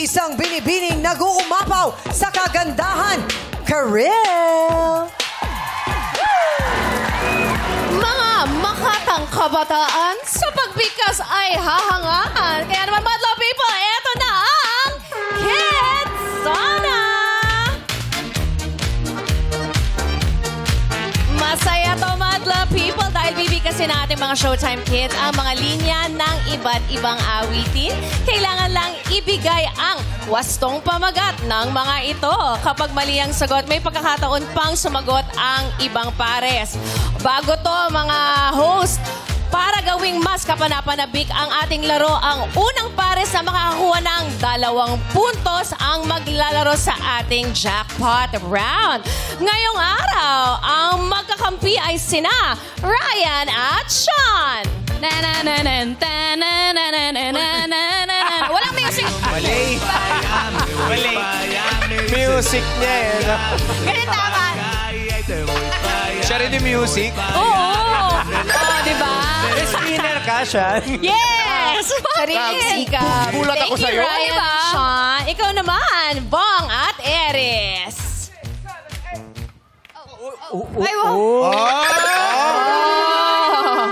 Isang binibining nag-uumapaw sa kagandahan, Karel! Mga makatang kabataan sa pagbigkas ay hahangaan. Kaya naman, Madla People, eto na ang Kidsana! Masaya to, Madla People, dahil bibigkasin natin mga Showtime Kids ang mga linya ng iba't ibang awitin. Kailangan lang ibigay ang wastong pamagat ng mga ito. Kapag mali ang sagot, may pagkakataon pang sumagot ang ibang pares. Bago to, mga host, para gawing mas kapanapanabik ang ating laro, ang unang pares na makakakuha ng 2 puntos ang maglalaro sa ating jackpot round. Ngayong araw, ang magkakampi ay sina Ryan at Sean. Walang music! Mali. Mali. Music niya eh. Ganun tama. Siya rin yung music. Oo! Diba? Winner ka siya. Yes! Sarili ka. Gulat ako Thank you, sa'yo. Ryan at Sean. Ikaw naman, Bong at Eris. Ay, wow. Oh! Oh.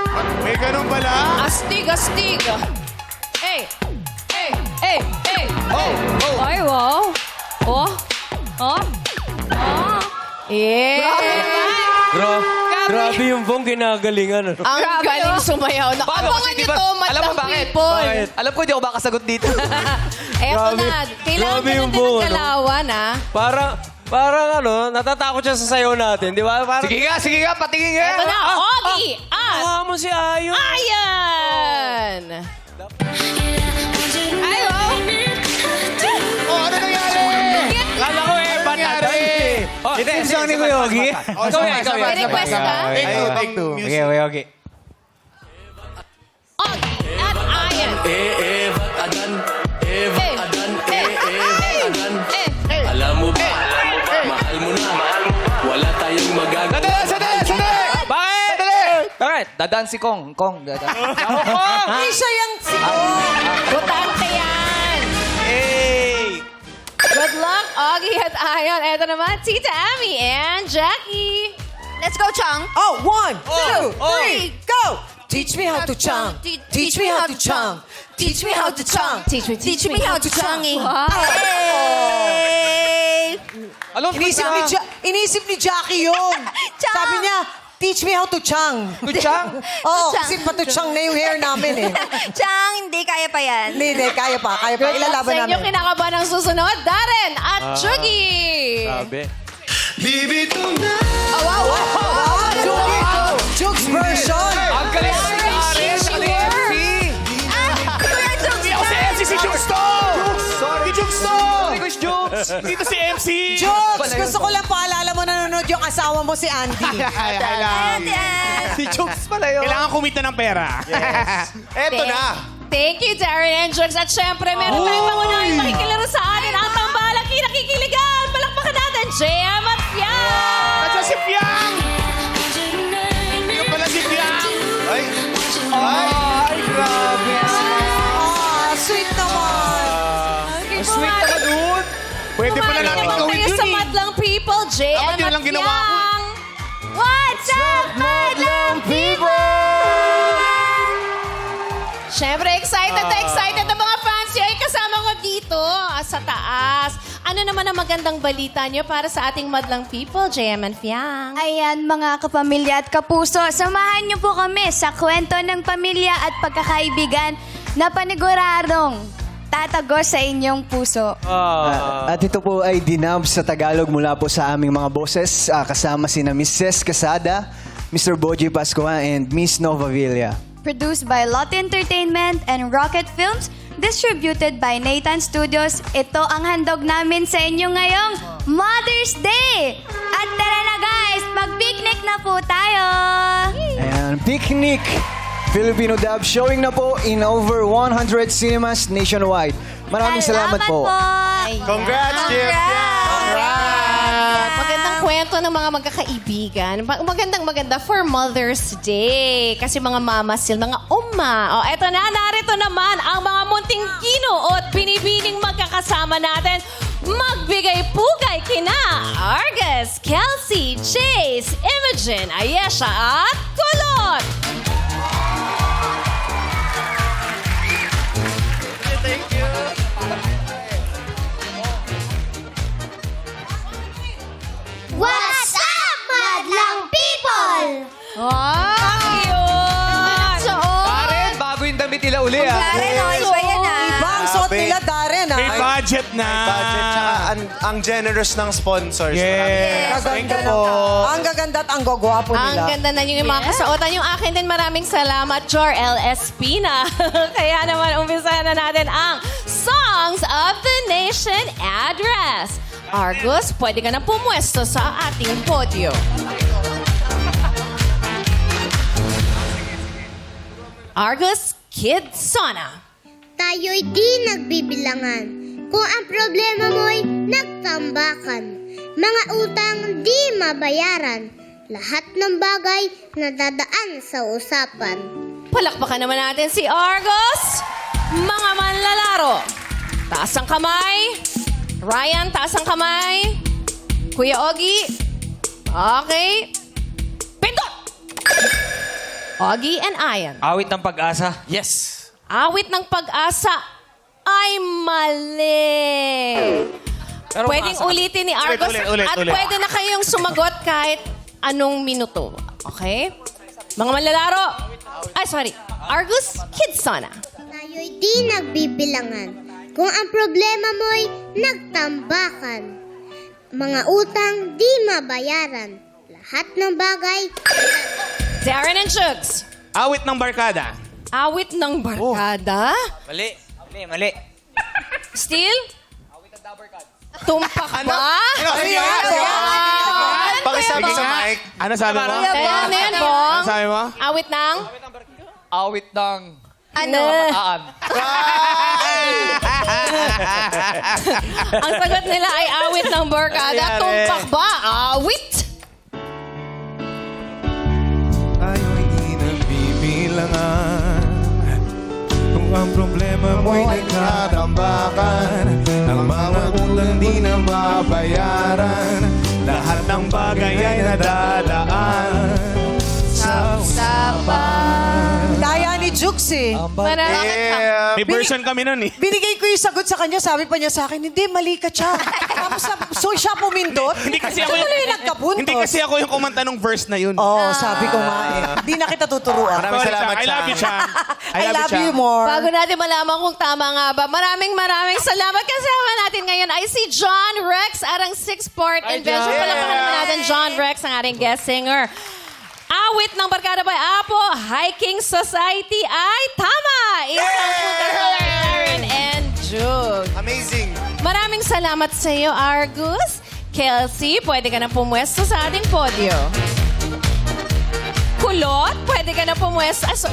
May ganun pala? Astig, astig. Hey! Hey! Hey! Hey! Oh! Oh! Ay, wow. Oh! Oh! Oh! Yeah! Grabe yung Bong ginagalingan. Ano? Ang galing sumayaw. Abangan niyo to, Alam mo Madlang bakit? People. Alam ko, di ako makasagot dito. Eto na. Kailangan grabe ka yung natin ng buo, ano? galawan, ha? Parang ano, natatakot siya sa sayaw natin, di ba? Parang, Sige nga, patingin nga. Eto na, Ogie at Tawa mo si Ayon. Ayan! Ay, wow! Oh, ano nangyari? Kala ko eh, bata nangyari? Hindi, song ni Kuya Ogie. Ikaw yan. May request ka? Take two. Okay. Ogie at Ayan. Alam mo ba, mahal mo na, wala tayong magagawa. Sandali! Bakit? Dadan si Kong. Dadan. Hindi siya yung Butante yan! Hey! Good luck, Ogie at Ayon. Eto naman, Tita Amy and Jackie. Let's go, Chang. Oh, 1, 2, 3, go! Teach me how to chang. Teach me how to chang. Teach me how to chang. Teach me how to chang. Wow. Alam mo Inisip ni Jackie yun. Sabi niya, teach me how to chang. Chang? Oo, kasi patuchang na yung hair namin eh. Chang, hindi kaya pa yan. Hindi, kaya pa. Ilalaban Sa inyo, namin. kinakabahan ang susunod, Darren at Chugi. Sabi. Oh, wow, wow. Jukes version. Ang galing si Karen. Si Jukes to! Si Jukes to! Dito si MC! Jokes! Gusto ko lang paalala mo nanonood yung asawa mo si Andy. Si Jukes pala yun. Kailangan kumita ng pera. Eto na. Thank you, Darren and Jukes. At syempre, meron tayong pangunahing makikilaro sa atin ang tambalang kinakikiligan. Palakpakan natin, JM at Fiang! At si Fiang! Hindi ka pala si Fiang! Ay, grabe. Sweet naman. Sweet ka dun. Pwede pala natin gawin kayo yun sa eh. Madlang People, JM Dapat yun at lang ginawa ko. Fiang! What's up, Madlang Siyempre, excited na excited ang mga fans nyo. Ay, kasama ko dito sa taas. Ano naman ang magandang balita nyo para sa ating Madlang People, JM and Fiang? Ayan, mga kapamilya at kapuso, samahan niyo po kami sa kwento ng pamilya at pagkakaibigan na paniguradong tatagos sa inyong puso. At ito po ay dinub sa Tagalog mula po sa aming mga boses kasama sina Mrs. Casada, Mr. Boji Pascua, and Miss Nova Villa. Produced by Lotte Entertainment and Rocket Films, distributed by Nathan Studios, ito ang handog namin sa inyo ngayong Mother's Day! At tara na guys, mag-picnic na po tayo! Ayan, Picnic! Filipino dub showing na po in over 100 cinemas nationwide. Maraming salamat po. Congrats, Jeff! Magandang kwento kwento ng mga magkakaibigan. Magandang-maganda for Mother's Day. Kasi mga mamasil, mga uma. O, eto na, narito naman ang mga munting ginuot binibining magkakasama natin. Magbigay-pugay kina Argus, Kelsey, Chase, Imogen, Ayesha at Kulot. What's up, madlang people? Cute! Karen, bago yung damit nila uli ah. Darren, oh, iba yan ah. Iba ang suot nila, Darren ah. May budget na. Budget, tsaka ang generous ng sponsors. Yes. Thank Gaganda you po. Ang gaganda at ang gwapo Ang nila. ganda na yung mga kasuotan. Yung akin din, maraming salamat, Jor L. Espina. Kaya naman, umpisahan na natin ang Songs of the Nation address. Argus, pwede ka na pumwesto sa ating podio. Argus Kid Sona. Tayo'y di nagbibilangan. Kung ang problema mo'y nagtambakan. Mga utang di mabayaran. Lahat ng bagay nadadaan sa usapan. Palakpakan naman natin si Argus. Mga manlalaro. Taas ang kamay. Ryan, taas ang kamay. Kuya Ogie. Okay. Pindot! Ogie and Ian. Awit ng pag-asa. Yes. Awit ng pag-asa ay mali. Pero Pwedeng umasa. ulitin ni Argus Ulit. at pwede na kayong sumagot kahit anong minuto. Okay? Mga manlalaro. Ay, sorry. Argus Kidsona. Tayo'y di nagbibilangan. Kung ang problema mo'y nagtambakan. Mga utang di mabayaran. Lahat ng bagay Darren and Chugs. Awit ng barkada. Awit ng barkada. Mali. Mali. Still? Tumpak ba? Pakisabi sa mic. Ano sabi mo? Ano yan, Bong? Ano sabi mo? Awit ng? Awit ng... Ano? Aan. Ang sagot nila ay awit ng barkada. Nangyari. Tumpak ba? Awit? Tayo hindi nagbibilangan. Kung ang problema mo'y nagtatambakan, ang mga utang di na mabayaran, lahat ng bagay ay nadadaan sa usapan. Daya ni Jukes eh. Maraming May version kami nun eh. Binigay ko yung sagot sa kanya, sabi pa niya sa akin, hindi, mali ka siya. Tapos so siya pumindot. Hindi kasi ako Tuloy nagkapuntos. Hindi kasi ako yung kumanta ng verse na yun. Oo, sabi ko nga eh. Hindi na kita tuturuan. Maraming Sorry, salamat, Chang. I love you, Chang. I love you more. Bago natin malaman kung tama nga ba, maraming salamat. Kasama natin ngayon ay si John Rex, arang six-part invention. John. Palakpakan naman natin John Rex, ang ating guest singer. Awit ng Barkada by Apo, Hiking Society ay tama! Isang punta sa Aaron and Jug. Amazing. Maraming salamat sa iyo, Argus. Kelsey, pwede ka na pumwesto sa ating podio. Kulot, pwede ka na pumwesto.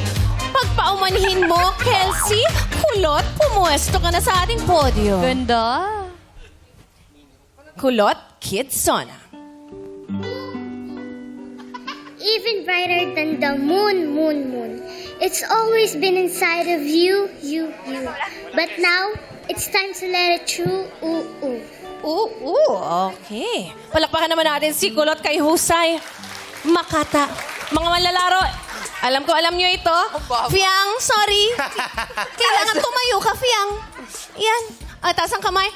Pagpaumanhin mo, Kelsey, Kulot, pumwesto ka na sa ating podio. Ganda. Kulot, Kidsona. even brighter than the moon, moon, moon. It's always been inside of you, you, you. But now, it's time to let it through, ooh, ooh. Okay. Palakpakan naman natin si Kulot kay Husay Makata. Mga manlalaro, alam nyo ito. Fiang, sorry. Kailangan tumayo ka, Fiang. Yan. Taas ang kamay.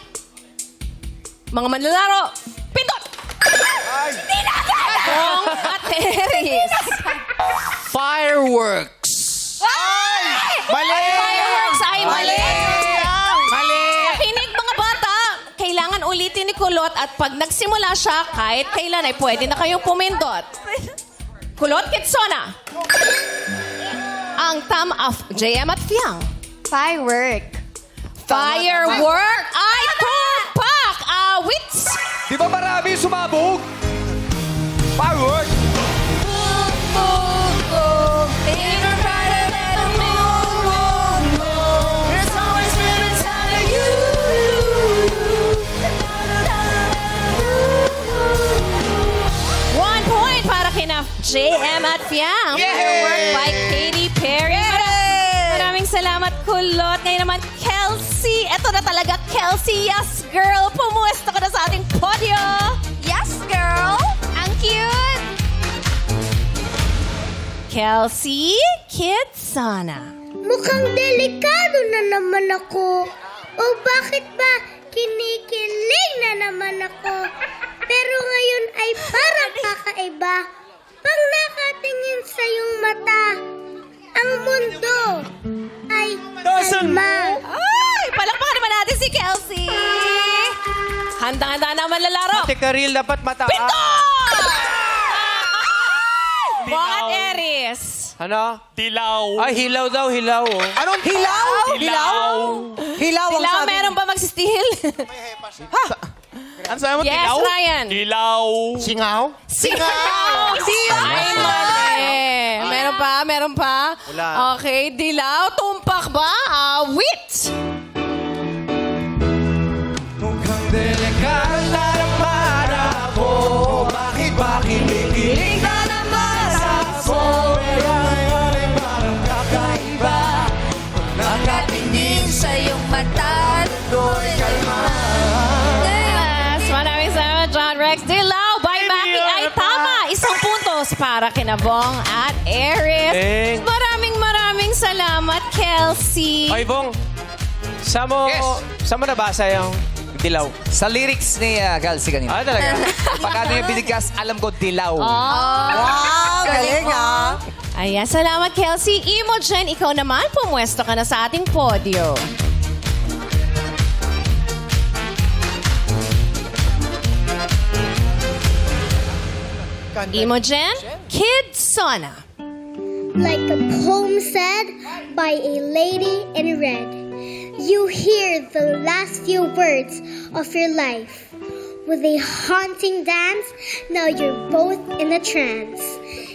Mga manlalaro, pindot! Hindi na Bong at Teres. Fireworks. Mali! Fireworks ay mali. Mali! Nakinig mga bata, kailangan ulitin ni Kulot at pag nagsimula siya, kahit kailan ay pwede na kayong pumindot. Kulot, Kitsona. Ang tam of JM at Fiang. Firework. Firework ay tumpak. Awits. Di ba marami sumabog? Firework. JM at Fiang. Work by Katy Perry. Maraming salamat, Kulot. Ngayon naman, Kelsey. Eto na talaga, Kelsey. Yes, girl. Pumuwesto ka na sa ating podyo. Yes, girl! Ang cute! Kelsey Kidsana. Mukhang delikado na naman ako. O bakit ba kinikilig na naman ako? Pero ngayon ay parang kakaiba. Pag nakatingin sa iyong mata, ang mundo ay kalma. Ay, palakpakan naman natin si Kelsey. Handang-handa naman lalaro. Karil, dapat mataas. Pito! Bong at Aries. Ano? Dilaw. Ay, hilaw daw, hilaw. Oh. Anong hilaw? Hilaw. Hilaw ang Dilaw, sabi. meron ba mag-steal? Ano sabi mo, Yes, dilaw? Ryan. Dilaw. Singaw? Singaw! Ay, mali. Meron pa? Wala. Okay, dilaw. Tumpak ba? Awit! Mukhang delikado na naman ako. Bakit ba kinikilig ka naman ako? Pero ngayon ay parang kakaiba. Nakatingin sa iyong mata, do'y kalma. Yes, maraming salamat, John Rex. Dilaw, by Maki ay tama. 1 puntos para kina Bong at Aries. Eh. Maraming salamat, Kelsey. Ay, Bong. Saan mo nabasa yung dilaw? Sa lyrics ni Kelsey kanina. Ah, talaga? Pagkano yung binigkas, alam ko dilaw. Wow, galing ah. Ayan, salamat, Kelsey. Imogen, ikaw naman, pumuesto ka na sa ating podyo. Imogen, Kidsana. Like a poem said by a lady in red. You hear the last few words of your life. With a haunting dance, now you're both in a trance.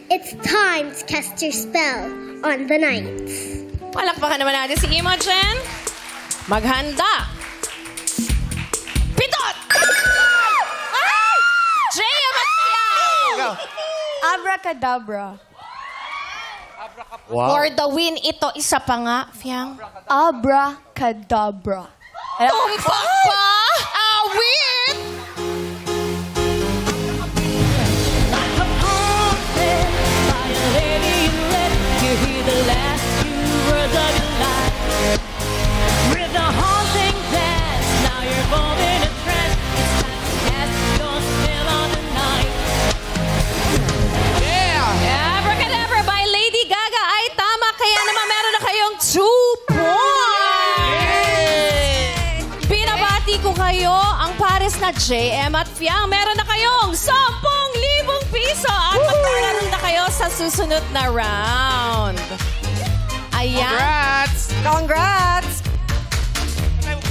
It's time to cast your spell on the night. Palakpakan naman natin si Imogen. Maghanda. Pitot! JM at Fiang! Abracadabra. For the win, ito isa pa nga, Fiang. Abracadabra. Tumpak pa! Awit! Abracadabra by Lady Gaga ay tama. Kaya naman meron na kayong 2 points. Binabati ko kayo ang pares na JM at Fiang. Meron na kayong 10,000 piso at maglalaro na kayo sa susunod na round. Ayan. Congrats!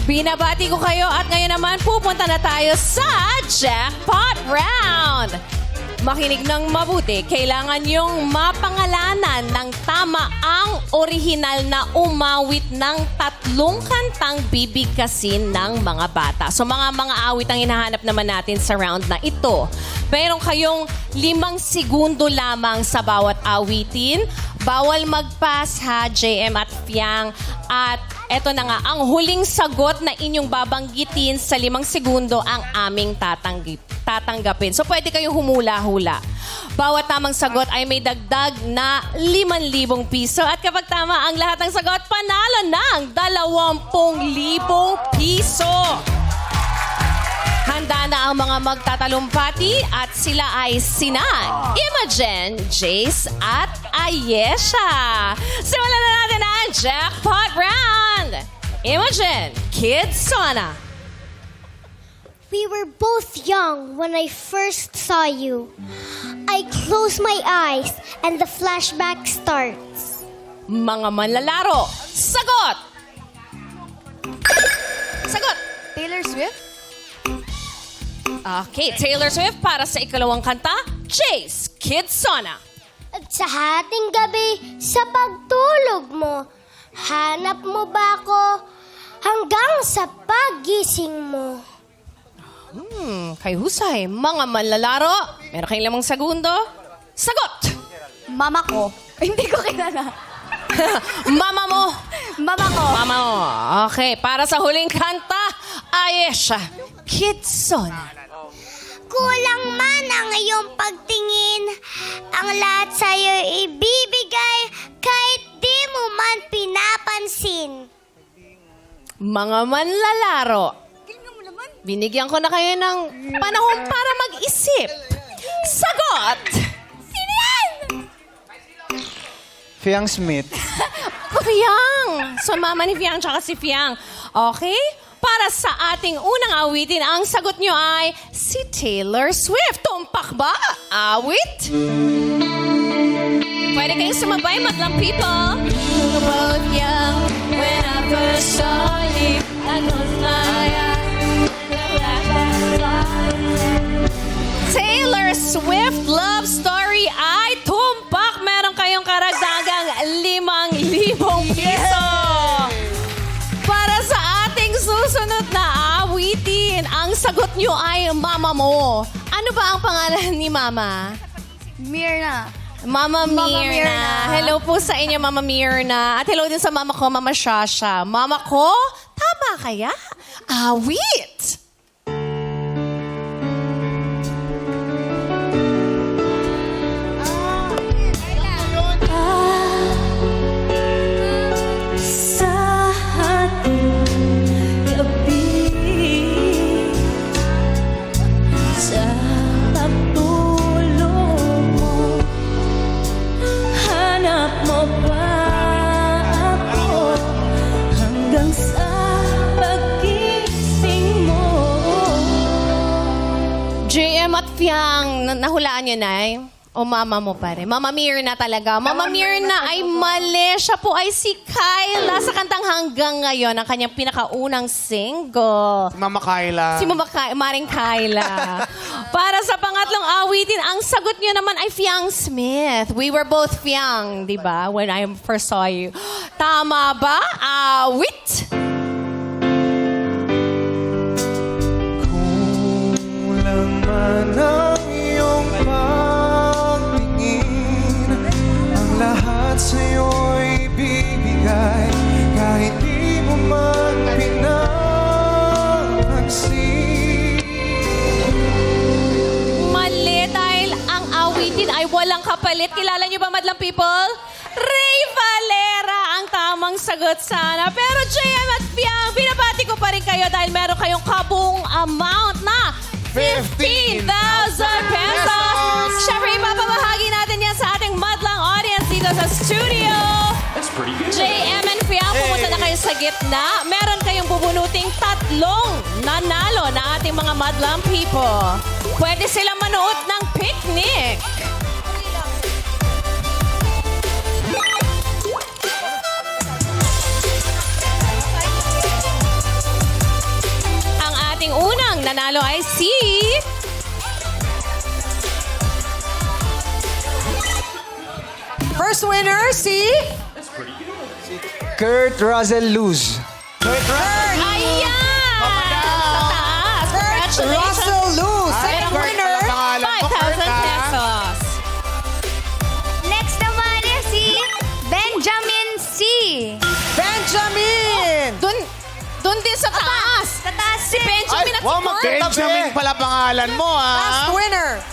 Binabati ko kayo at ngayon naman pupunta na tayo sa Jackpot Round. Makinig ng mabuti, kailangan yung mapangalanan ng tama ang orihinal na umawit ng 3 kantang bibigkasin ng mga bata. So mga awit ang hinahanap naman natin sa round na ito. Meron kayong 5 segundo lamang sa bawat awitin. Bawal mag-pass ha, JM at Fiang. At eto na nga, ang huling sagot na inyong babanggitin sa 5 segundo ang aming tatanggapin. So pwede kayong humula-hula. Bawat tamang sagot ay may dagdag na 5,000 piso. At kapag tama ang lahat ng sagot, panalo ng 20,000 piso. Handa na ang mga magtatalumpati at sila ay sina Imogen, Jace at Ayesha. Simulan na natin ang Jackpot Round. Imogen, Kidsana. We were both young when I first saw you. I close my eyes and the flashback starts. Mga manlalaro, sagot! Sagot! Taylor Swift? Okay, Taylor Swift para sa ikalawang kanta, Jace, Kidsana. At sa hating gabi, sa pagtulog mo, hanap mo ba ako hanggang sa paggising mo? Kay Husay, mga manlalaro, meron kayong 5 segundo. Sagot! Mama ko. Hindi ko kilala. Mama mo. Mama ko. Mama mo. Okay, para sa huling kanta, Ayesha, Kidsona. Kulang man ang iyong pagtingin, ang lahat sa'yo ibibigay kahit di mo man pinapansin. Mga manlalaro, binigyan ko na kayo ng panahon para mag-isip. Sagot! Sino yan? Fiang Smith. Fiang! So, mama ni Fiang tsaka si Fiang. Okay? Para sa ating unang awitin, ang sagot nyo ay si Taylor Swift. Tumpak ba? Awit? Pwede kayong sumabay, madlang people. About young, when I first saw you, I closed my eyes. Taylor Swift love story ay tumpak. Meron kayong karagdagang 5,000 piso. Para sa ating susunod na awitin, ang sagot nyo ay mama mo. Ano ba ang pangalan ni mama? Mirna. Mama Mama Mirna. Mirna. Hello po sa inyo, Mama Mirna. At hello din sa mama ko, Mama Shasha. Mama ko, tama kaya? Awit! Sa ating gabi, sa pagtulog mo, hanap mo ba ako hanggang sa pagkising mo? JM at Fiang, nahulaan niyo na eh. O mama mo pa rin. Mama Mirna talaga. Mama Mirna ay mali. Siya po ay si Kyla sa kantang Hanggang Ngayon, ang kanyang pinakaunang single. Mama Kyla. Si Maring Kyla. Para sa pangatlong awitin, ang sagot niyo naman ay Fiang Smith. We were both Fiang, di ba? When I first saw you. Tama ba? Awit! Kulang man ang iyong pagtingin, ang lahat sa'yo'y ibibigay kahit di mo man pinapansin. Mali dahil ang awitin ay walang kapalit. Kilala niyo ba, madlang people? Ray Valera ang tamang sagot sana. Pero JM at Fiang, binabati ko pa rin kayo dahil meron kayong kabuong amount na 15,000 pesos. Siyempre, ipapamahagi natin yan sa ating madlang audience dito sa studio. JM and Fiang, pumunta na kayo sa gitna. Meron kayong bubunuting 3 nanalo na ating mga madlang people. Pwede silang manood ng picnic. Ang ating unang nanalo ay si... First winner, si... Kurt Russell Luz. Ayan! Sa taas. Congratulations. Russell Luz. Second Kurt winner. pala pangalan mo, 5,000 Kurt, ha? pesos. Next naman is si Benjamin C. Benjamin. Doon din sa taas. Sa taas Si Benjamin at si Kurt. Benjamin pala pangalan mo, Last ha? winner.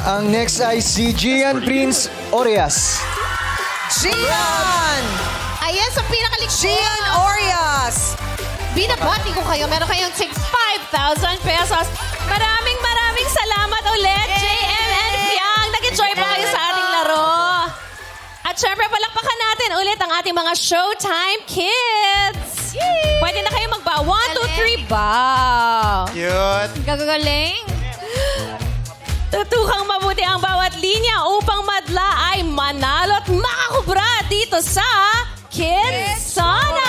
Ang next ay si Gian Prince Orias. Gian. Ayan, sa pinakalikod. Gian Orias. Binabati ko kayo. Meron kayong 5,000 pesos. Maraming salamat ulit, JM and Fiang. Nag-enjoy pa kayo sa ating laro. At syempre, palakpakan natin ulit ang ating mga Showtime Kids. Pwede na kayo magba. 1, 2, 3, bow. Cute. Gagaling. Tutukang mabuti ang bawat linya upang madla ay manalo at makakubra dito sa Kids Sana!